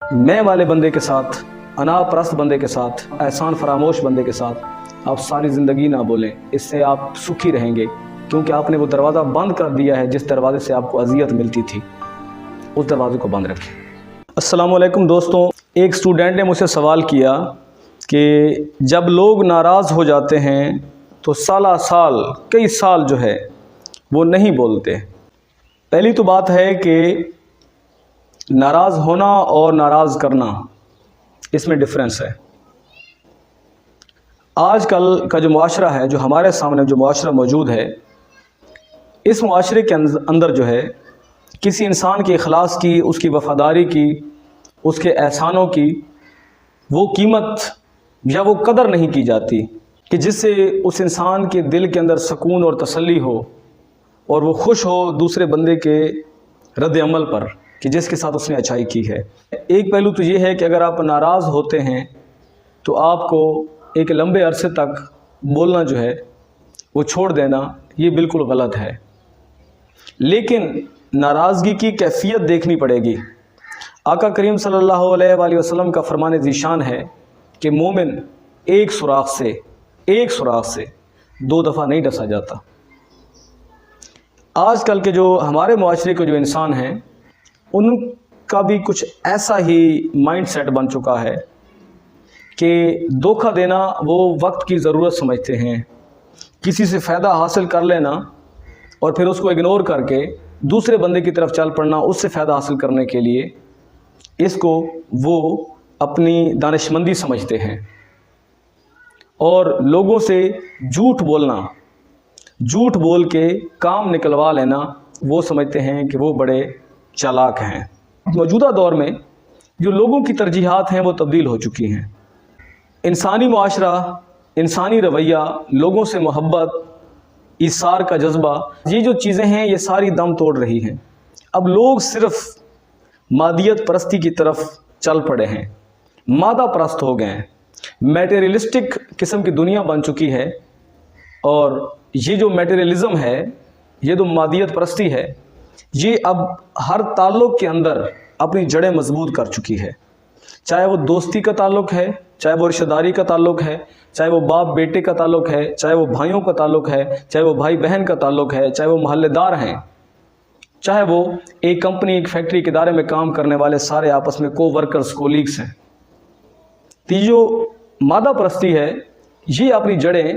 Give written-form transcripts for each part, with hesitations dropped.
میں والے بندے کے ساتھ، انا پرست بندے کے ساتھ، احسان فراموش بندے کے ساتھ آپ ساری زندگی نہ بولیں، اس سے آپ سکھی رہیں گے، کیونکہ آپ نے وہ دروازہ بند کر دیا ہے جس دروازے سے آپ کو اذیت ملتی تھی، اس دروازے کو بند رکھیں۔ السلام علیکم دوستوں، ایک اسٹوڈنٹ نے مجھ سے سوال کیا کہ جب لوگ ناراض ہو جاتے ہیں تو سالہ سال کئی سال جو ہے وہ نہیں بولتے۔ پہلی تو بات ہے کہ ناراض ہونا اور ناراض کرنا، اس میں ڈفرینس ہے۔ آج کل کا جو معاشرہ ہے، جو ہمارے سامنے جو معاشرہ موجود ہے، اس معاشرے کے اندر جو ہے کسی انسان کے اخلاص کی، اس کی وفاداری کی، اس کے احسانوں کی وہ قیمت یا وہ قدر نہیں کی جاتی کہ جس سے اس انسان کے دل کے اندر سکون اور تسلی ہو اور وہ خوش ہو دوسرے بندے کے رد عمل پر کہ جس کے ساتھ اس نے اچھائی کی ہے۔ ایک پہلو تو یہ ہے کہ اگر آپ ناراض ہوتے ہیں تو آپ کو ایک لمبے عرصے تک بولنا جو ہے وہ چھوڑ دینا، یہ بالکل غلط ہے۔ لیکن ناراضگی کی کیفیت دیکھنی پڑے گی۔ آقا کریم صلی اللہ علیہ وآلہ وسلم کا فرمان ذیشان ہے کہ مومن ایک سوراخ سے 2 دفعہ نہیں ڈسا جاتا۔ آج کل کے جو ہمارے معاشرے کے جو انسان ہیں، ان کا بھی کچھ ایسا ہی مائنڈ سیٹ بن چکا ہے کہ دھوکہ دینا وہ وقت کی ضرورت سمجھتے ہیں، کسی سے فائدہ حاصل کر لینا اور پھر اس کو اگنور کر کے دوسرے بندے کی طرف چل پڑنا اس سے فائدہ حاصل کرنے کے لیے، اس کو وہ اپنی دانشمندی سمجھتے ہیں۔ اور لوگوں سے جھوٹ بول کے کام نکلوا لینا وہ سمجھتے ہیں کہ وہ بڑے چالاک ہیں۔ موجودہ دور میں جو لوگوں کی ترجیحات ہیں وہ تبدیل ہو چکی ہیں۔ انسانی معاشرہ، انسانی رویہ، لوگوں سے محبت، ایثار کا جذبہ، یہ جو چیزیں ہیں یہ ساری دم توڑ رہی ہیں۔ اب لوگ صرف مادیت پرستی کی طرف چل پڑے ہیں، مادہ پرست ہو گئے ہیں، میٹیریلسٹک قسم کی دنیا بن چکی ہے۔ اور یہ جو میٹیریلزم ہے، یہ جو مادیت پرستی ہے، یہ اب ہر تعلق کے اندر اپنی جڑیں مضبوط کر چکی ہے، چاہے وہ دوستی کا تعلق ہے، چاہے وہ رشتہ داری کا تعلق ہے، چاہے وہ باپ بیٹے کا تعلق ہے، چاہے وہ بھائیوں کا تعلق ہے، چاہے وہ بھائی بہن کا تعلق ہے، چاہے وہ محلے دار ہیں، چاہے وہ ایک کمپنی، ایک فیکٹری کے ادارے میں کام کرنے والے سارے آپس میں کو ورکرز، کولیگز ہیں۔ تو یہ جو مادہ پرستی ہے، یہ اپنی جڑیں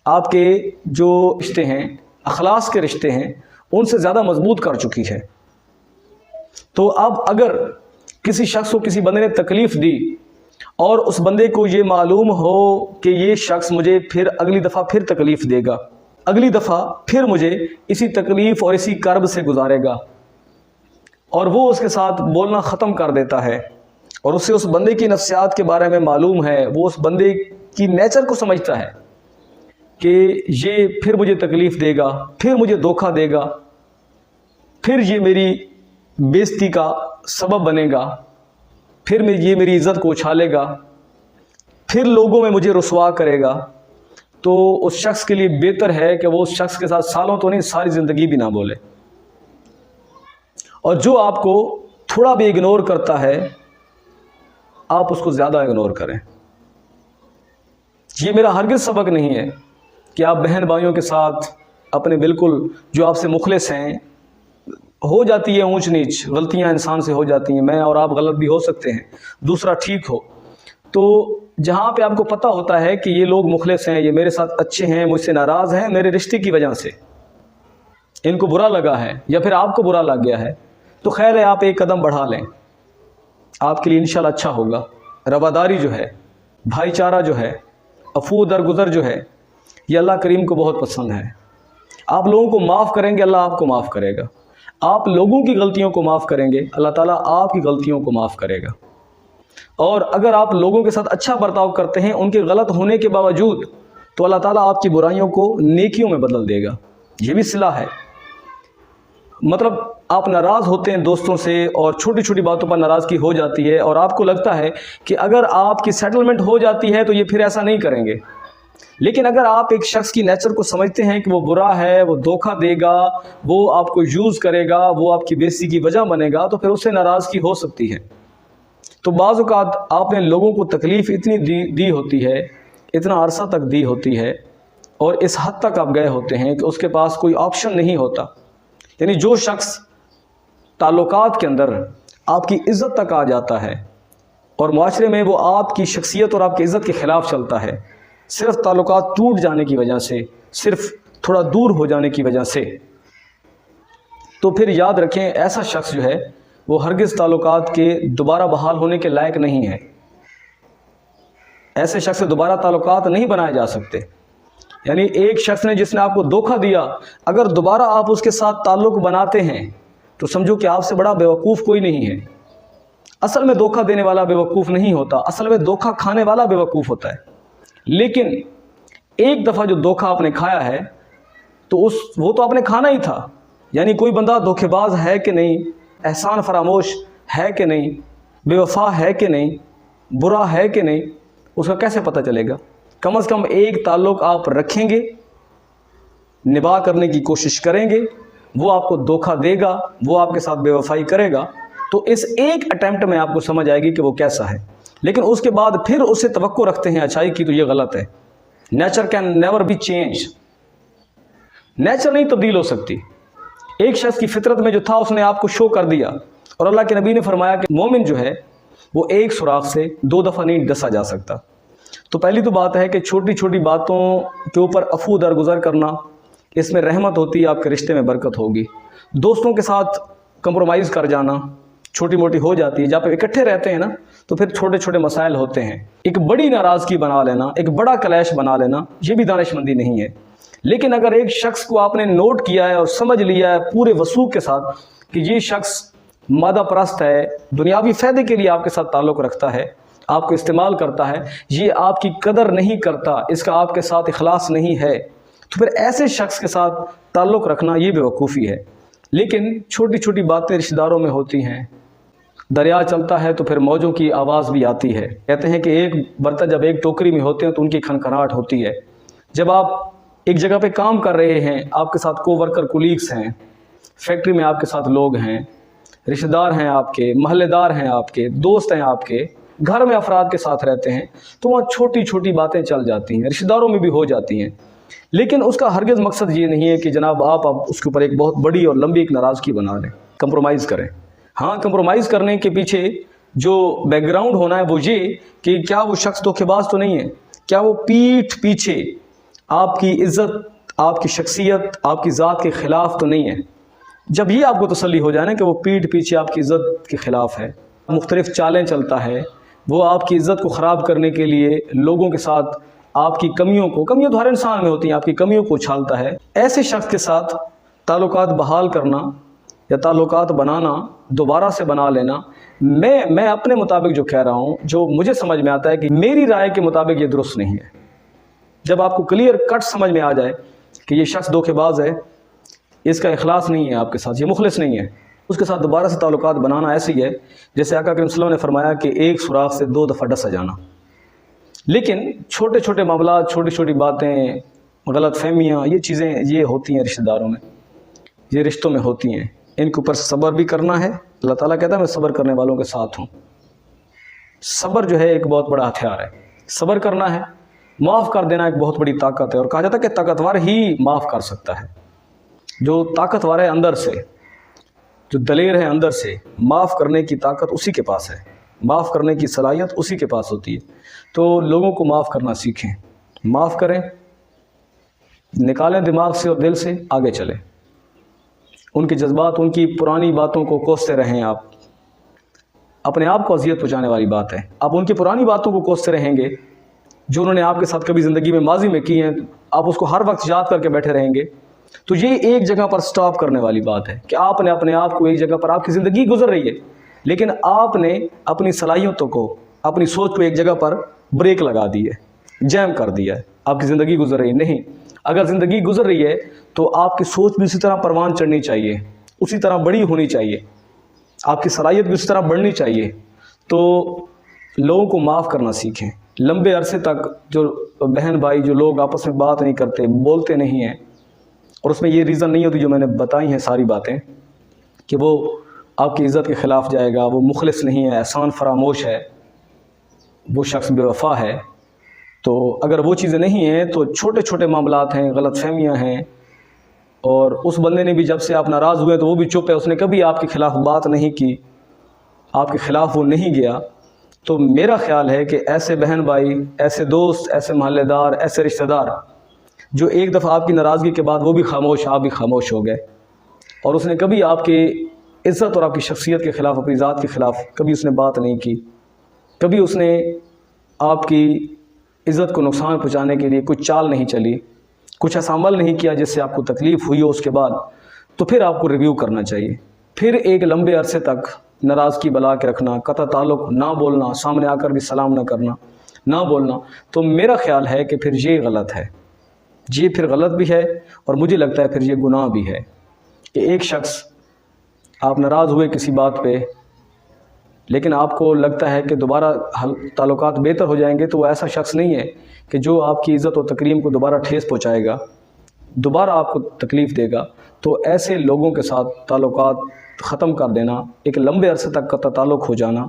آپ کے جو رشتے ہیں، اخلاص کے رشتے ہیں، ان سے زیادہ مضبوط کر چکی ہے۔ تو اب اگر کسی شخص کو کسی بندے نے تکلیف دی اور اس بندے کو یہ معلوم ہو کہ یہ شخص مجھے پھر اگلی دفعہ پھر تکلیف دے گا، اگلی دفعہ پھر مجھے اسی تکلیف اور اسی کرب سے گزارے گا، اور وہ اس کے ساتھ بولنا ختم کر دیتا ہے، اور اسے اس بندے کی نفسیات کے بارے میں معلوم ہے، وہ اس بندے کی نیچر کو سمجھتا ہے کہ یہ پھر مجھے تکلیف دے گا، پھر مجھے دھوکہ دے گا، پھر یہ میری بےزتی کا سبب بنے گا، پھر یہ میری عزت کو اچھالے گا، پھر لوگوں میں مجھے رسوا کرے گا، تو اس شخص کے لیے بہتر ہے کہ وہ اس شخص کے ساتھ سالوں تو نہیں ساری زندگی بھی نہ بولے۔ اور جو آپ کو تھوڑا بھی اگنور کرتا ہے، آپ اس کو زیادہ اگنور کریں۔ یہ میرا ہرگز سبق نہیں ہے کہ آپ بہن بھائیوں کے ساتھ اپنے بالکل جو آپ سے مخلص ہیں، ہو جاتی ہے اونچ نیچ، غلطیاں انسان سے ہو جاتی ہیں، میں اور آپ غلط بھی ہو سکتے ہیں، دوسرا ٹھیک ہو، تو جہاں پہ آپ کو پتہ ہوتا ہے کہ یہ لوگ مخلص ہیں، یہ میرے ساتھ اچھے ہیں، مجھ سے ناراض ہیں میرے رشتے کی وجہ سے، ان کو برا لگا ہے یا پھر آپ کو برا لگ گیا ہے، تو خیر ہے آپ ایک قدم بڑھا لیں، آپ کے لیے انشاءاللہ اچھا ہوگا۔ رواداری جو ہے، بھائی چارہ جو ہے، عفو درگزر جو ہے، یہ اللہ کریم کو بہت پسند ہے۔ آپ لوگوں کو معاف کریں گے، اللہ آپ کو معاف کرے گا۔ آپ لوگوں کی غلطیوں کو معاف کریں گے، اللہ تعالیٰ آپ کی غلطیوں کو معاف کرے گا۔ اور اگر آپ لوگوں کے ساتھ اچھا برتاؤ کرتے ہیں ان کے غلط ہونے کے باوجود، تو اللہ تعالیٰ آپ کی برائیوں کو نیکیوں میں بدل دے گا۔ یہ بھی صلح ہے۔ مطلب آپ ناراض ہوتے ہیں دوستوں سے اور چھوٹی چھوٹی باتوں پر ناراضگی ہو جاتی ہے، اور آپ کو لگتا ہے کہ اگر آپ کی سیٹلمنٹ ہو جاتی ہے تو یہ پھر ایسا نہیں کریں گے۔ لیکن اگر آپ ایک شخص کی نیچر کو سمجھتے ہیں کہ وہ برا ہے، وہ دھوکہ دے گا، وہ آپ کو یوز کرے گا، وہ آپ کی بےعزتی کی وجہ بنے گا، تو پھر اس سے ناراضگی ہو سکتی ہے۔ تو بعض اوقات آپ نے لوگوں کو تکلیف اتنی دی ہوتی ہے، اتنا عرصہ تک دی ہوتی ہے، اور اس حد تک آپ گئے ہوتے ہیں کہ اس کے پاس کوئی آپشن نہیں ہوتا۔ یعنی جو شخص تعلقات کے اندر آپ کی عزت تک آ جاتا ہے اور معاشرے میں وہ آپ کی شخصیت اور آپ کی عزت کے خلاف چلتا ہے، صرف تعلقات ٹوٹ جانے کی وجہ سے، صرف تھوڑا دور ہو جانے کی وجہ سے، تو پھر یاد رکھیں ایسا شخص جو ہے وہ ہرگز تعلقات کے دوبارہ بحال ہونے کے لائق نہیں ہے۔ ایسے شخص سے دوبارہ تعلقات نہیں بنائے جا سکتے۔ یعنی ایک شخص نے جس نے آپ کو دھوکہ دیا، اگر دوبارہ آپ اس کے ساتھ تعلق بناتے ہیں تو سمجھو کہ آپ سے بڑا بیوقوف کوئی نہیں ہے۔ اصل میں دھوکہ دینے والا بیوقوف نہیں ہوتا، اصل میں دھوکہ کھانے والا بیوقوف ہوتا ہے۔ لیکن ایک دفعہ جو دھوکہ آپ نے کھایا ہے تو وہ تو آپ نے کھانا ہی تھا۔ یعنی کوئی بندہ دھوکے باز ہے کہ نہیں، احسان فراموش ہے کہ نہیں، بے وفا ہے کہ نہیں، برا ہے کہ نہیں، اس کا کیسے پتہ چلے گا؟ کم از کم ایک تعلق آپ رکھیں گے، نباہ کرنے کی کوشش کریں گے، وہ آپ کو دھوکہ دے گا، وہ آپ کے ساتھ بے وفائی کرے گا، تو اس ایک اٹیمپٹ میں آپ کو سمجھ آئے گی کہ وہ کیسا ہے۔ لیکن اس کے بعد پھر اس سے توقع رکھتے ہیں اچھائی کی، تو یہ غلط ہے۔ Nature can never be change, nature نہیں تبدیل ہو سکتی۔ ایک شخص کی فطرت میں جو تھا اس نے آپ کو شو کر دیا، اور اللہ کے نبی نے فرمایا کہ مومن جو ہے وہ ایک سوراخ سے 2 دفعہ نہیں ڈسا جا سکتا۔ تو پہلی تو بات ہے کہ چھوٹی چھوٹی باتوں کے اوپر عفو درگزر کرنا، اس میں رحمت ہوتی ہے، آپ کے رشتے میں برکت ہوگی۔ دوستوں کے ساتھ کمپرومائز کر جانا چھوٹی موٹی ہو جاتی ہے، جب آپ اکٹھے رہتے ہیں نا تو پھر چھوٹے چھوٹے مسائل ہوتے ہیں۔ ایک بڑی ناراضگی بنا لینا، ایک بڑا کلیش بنا لینا، یہ بھی دانش مندی نہیں ہے۔ لیکن اگر ایک شخص کو آپ نے نوٹ کیا ہے اور سمجھ لیا ہے پورے وثوق کے ساتھ کہ یہ شخص مادہ پرست ہے، دنیاوی فائدے کے لیے آپ کے ساتھ تعلق رکھتا ہے، آپ کو استعمال کرتا ہے، یہ آپ کی قدر نہیں کرتا، اس کا آپ کے ساتھ اخلاص نہیں ہے، تو پھر ایسے شخص کے ساتھ تعلق رکھنا یہ بیوقوفی ہے۔ لیکن چھوٹی چھوٹی باتیں رشتہ داروں میں ہوتی ہیں، دریا چلتا ہے تو پھر موجوں کی آواز بھی آتی ہے۔ کہتے ہیں کہ ایک برتن جب ایک ٹوکری میں ہوتے ہیں تو ان کی کھنکھناہٹ ہوتی ہے۔ جب آپ ایک جگہ پہ کام کر رہے ہیں، آپ کے ساتھ کو ورکر کولیگس ہیں، فیکٹری میں آپ کے ساتھ لوگ ہیں، رشتہ دار ہیں آپ کے، محلے دار ہیں آپ کے، دوست ہیں آپ کے، گھر میں افراد کے ساتھ رہتے ہیں، تو وہاں چھوٹی چھوٹی باتیں چل جاتی ہیں، رشتہ داروں میں بھی ہو جاتی ہیں۔ لیکن اس کا ہرگز مقصد یہ نہیں ہے کہ جناب آپ اب اس کے اوپر ایک بہت بڑی اور لمبی ایک ناراضگی بنا لیں، کمپرومائز کریں۔ ہاں، کمپرومائز کرنے کے پیچھے جو بیک گراؤنڈ ہونا ہے وہ یہ کہ کیا وہ شخص دھوکے باز تو نہیں ہے، کیا وہ پیٹھ پیچھے آپ کی عزت، آپ کی شخصیت، آپ کی ذات کے خلاف تو نہیں ہے۔ جب یہ آپ کو تسلی ہو جائے نا کہ وہ پیٹھ پیچھے آپ کی عزت کے خلاف ہے، مختلف چالیں چلتا ہے، وہ آپ کی عزت کو خراب کرنے کے لیے لوگوں کے ساتھ آپ کی کمیوں تو ہر انسان میں ہوتی ہیں، آپ کی کمیوں کو اچھالتا ہے، ایسے شخص کے ساتھ تعلقات بحال کرنا یا تعلقات بنانا، دوبارہ سے بنا لینا، میں اپنے مطابق جو کہہ رہا ہوں، جو مجھے سمجھ میں آتا ہے کہ میری رائے کے مطابق یہ درست نہیں ہے۔ جب آپ کو کلیئر کٹ سمجھ میں آ جائے کہ یہ شخص دھوکے باز ہے، اس کا اخلاص نہیں ہے آپ کے ساتھ، یہ مخلص نہیں ہے، اس کے ساتھ دوبارہ سے تعلقات بنانا ایسی ہے جیسے آقا کریم صلی اللہ علیہ وسلم نے فرمایا کہ ایک سوراخ سے 2 دفعہ ڈسا جانا۔ لیکن چھوٹے چھوٹے معاملات، چھوٹی چھوٹی باتیں، غلط فہمیاں، یہ چیزیں یہ ہوتی ہیں رشتہ داروں میں، یہ رشتوں میں ہوتی ہیں، ان کے اوپر صبر بھی کرنا ہے۔ اللہ تعالیٰ کہتا ہے میں صبر کرنے والوں کے ساتھ ہوں۔ صبر جو ہے ایک بہت بڑا ہتھیار ہے، صبر کرنا ہے، معاف کر دینا ایک بہت بڑی طاقت ہے، اور کہا جاتا ہے کہ طاقتور ہی معاف کر سکتا ہے۔ جو طاقتور ہے اندر سے، جو دلیر ہے اندر سے، معاف کرنے کی طاقت اسی کے پاس ہے، معاف کرنے کی صلاحیت اسی کے پاس ہوتی ہے۔ تو لوگوں کو معاف کرنا سیکھیں، معاف کریں، نکالیں دماغ سے اور دل سے، آگے چلیں۔ ان کے جذبات، ان کی پرانی باتوں کو کوستے رہیں، آپ اپنے آپ کو اذیت پہنچانے والی بات ہے۔ آپ ان کی پرانی باتوں کو کوستے رہیں گے جو انہوں نے آپ کے ساتھ کبھی زندگی میں ماضی میں کی ہیں، آپ اس کو ہر وقت یاد کر کے بیٹھے رہیں گے، تو یہ ایک جگہ پر سٹاپ کرنے والی بات ہے کہ آپ نے اپنے آپ کو ایک جگہ پر، آپ کی زندگی گزر رہی ہے لیکن آپ نے اپنی صلاحیتوں کو، اپنی سوچ کو ایک جگہ پر بریک لگا دی ہے، جیم کر دیا ہے، آپ کی زندگی گزر رہی ہے۔ نہیں، اگر زندگی گزر رہی ہے تو آپ کی سوچ بھی اسی طرح پروان چڑھنی چاہیے، اسی طرح بڑی ہونی چاہیے، آپ کی صلاحیت بھی اسی طرح بڑھنی چاہیے۔ تو لوگوں کو معاف کرنا سیکھیں۔ لمبے عرصے تک جو بہن بھائی، جو لوگ آپس میں بات نہیں کرتے، بولتے نہیں ہیں، اور اس میں یہ ریزن نہیں ہوتی جو میں نے بتائی ہیں ساری باتیں، کہ وہ آپ کی عزت کے خلاف جائے گا، وہ مخلص نہیں ہے، احسان فراموش ہے، وہ شخص بے وفا ہے. تو اگر وہ چیزیں نہیں ہیں تو چھوٹے چھوٹے معاملات ہیں، غلط فہمیاں ہیں. اور اس بندے نے بھی جب سے آپ ناراض ہوئے تو وہ بھی چپ ہے، اس نے کبھی آپ کے خلاف بات نہیں کی، آپ کے خلاف وہ نہیں گیا. تو میرا خیال ہے کہ ایسے بہن بھائی، ایسے دوست، ایسے محلے دار، ایسے رشتہ دار جو ایک دفعہ آپ کی ناراضگی کے بعد وہ بھی خاموش، آپ بھی خاموش ہو گئے، اور اس نے کبھی آپ کی عزت اور آپ کی شخصیت کے خلاف، اپنی ذات کے خلاف کبھی اس نے بات نہیں کی، کبھی اس نے آپ کی عزت کو نقصان پہنچانے کے لیے کچھ چال نہیں چلی، کچھ ایسا عمل نہیں کیا جس سے آپ کو تکلیف ہوئی ہو اس کے بعد، تو پھر آپ کو ریویو کرنا چاہیے. پھر ایک لمبے عرصے تک ناراضگی بلا کے رکھنا، قطع تعلق نہ بولنا، سامنے آ کر بھی سلام نہ کرنا، نہ بولنا، تو میرا خیال ہے کہ پھر یہ غلط ہے، یہ پھر غلط بھی ہے. اور مجھے لگتا ہے پھر یہ گناہ بھی ہے کہ ایک شخص، آپ ناراض ہوئے کسی بات پہ، لیکن آپ کو لگتا ہے کہ دوبارہ تعلقات بہتر ہو جائیں گے، تو وہ ایسا شخص نہیں ہے کہ جو آپ کی عزت و تکریم کو دوبارہ ٹھیس پہنچائے گا، دوبارہ آپ کو تکلیف دے گا. تو ایسے لوگوں کے ساتھ تعلقات ختم کر دینا، ایک لمبے عرصے تک قطع تعلق ہو جانا،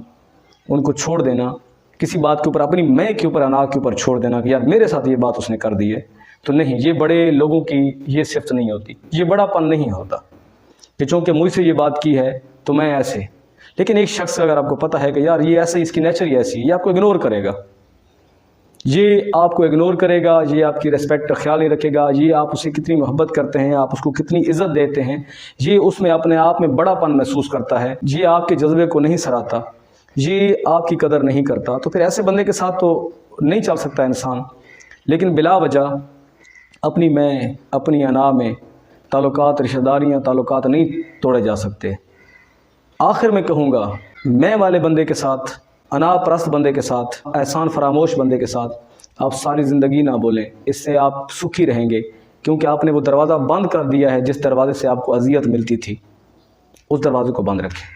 ان کو چھوڑ دینا، کسی بات کے اوپر، اپنی میں کے اوپر، انا کے اوپر چھوڑ دینا کہ یار میرے ساتھ یہ بات اس نے کر دی ہے. تو نہیں، یہ بڑے لوگوں کی یہ صفت نہیں ہوتی، یہ بڑا پن نہیں ہوتا کہ چونکہ مجھ سے یہ بات کی ہے تو میں ایسے. لیکن ایک شخص اگر آپ کو پتہ ہے کہ یار یہ ایسے، اس کی نیچر ہی ایسی، یہ آپ کو اگنور کرے گا، یہ آپ کو اگنور کرے گا، یہ آپ کی ریسپیکٹ کا خیال نہیں رکھے گا، یہ آپ اسے کتنی محبت کرتے ہیں، آپ اس کو کتنی عزت دیتے ہیں، یہ اس میں اپنے آپ میں بڑا پن محسوس کرتا ہے، یہ آپ کے جذبے کو نہیں سراہتا، یہ آپ کی قدر نہیں کرتا، تو پھر ایسے بندے کے ساتھ تو نہیں چل سکتا انسان. لیکن بلا وجہ اپنی میں، اپنی انا میں تعلقات، رشتہ داریاں، تعلقات نہیں توڑے جا سکتے. آخر میں کہوں گا، میں والے بندے کے ساتھ، انا پرست بندے کے ساتھ، احسان فراموش بندے کے ساتھ آپ ساری زندگی نہ بولیں، اس سے آپ سکھی رہیں گے، کیونکہ آپ نے وہ دروازہ بند کر دیا ہے جس دروازے سے آپ کو اذیت ملتی تھی، اس دروازے کو بند رکھیں.